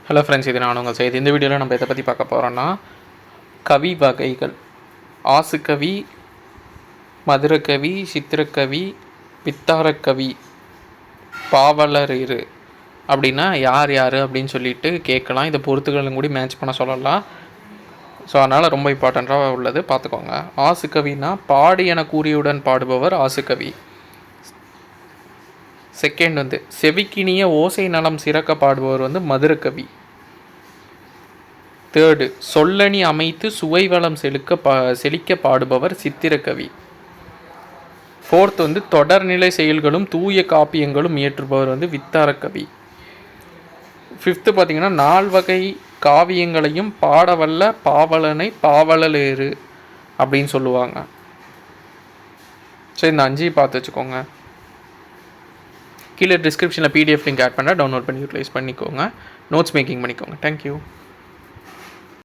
Hello friends, இது நான் உங்கள் செய்தி. இந்த வீடியோவில் நம்ம இதை பற்றி பார்க்க போகிறோன்னா கவி வகைகள். ஆசுக்கவி, மதுரக்கவி, சித்திரக்கவி, பித்தாரக்கவி, பாவலரீறு அப்படின்னா யார் யார் அப்படின்னு சொல்லிட்டு கேட்கலாம். இதை பொறுத்துகளும் கூடி மேட்ச் பண்ண சொல்லலாம். ஸோ அதனால் ரொம்ப இம்பார்ட்டண்ட்டாக உள்ளது, பார்த்துக்கோங்க. ஆசுக்கவினா பாடு என கூறியுடன் பாடுபவர் ஆசுக்கவி. செகண்ட் செவிக்கினிய ஓசை நலம் சிறக்க பாடுபவர் மதுரக்கவி. தேர்டு, சொல்லணி அமைத்து சுவை வளம் செழிக்க பாடுபவர் சித்திரக்கவி. ஃபோர்த் தொடர்நிலை செயல்களும் தூய காப்பியங்களும் இயற்றுபவர் வித்தாரக்கவி. ஃபிஃப்த்து பார்த்திங்கன்னா 4 வகை காவியங்களையும் பாடவல்ல பாவலனை பாவலரீறு அப்படின்னு சொல்லுவாங்க. சரி, இந்த 5 பார்த்து வச்சுக்கோங்க. கீழே டிஸ்கிரிப்ஷனில் PDF லிங்க் ஆட் பண்ணால் டவுன்லோட் பண்ணி யூட்டிலைஸ் பண்ணிக்கோங்க. நோட்ஸ் மேக்கிங் பண்ணிக்கோங்க. தேங்க்யூ.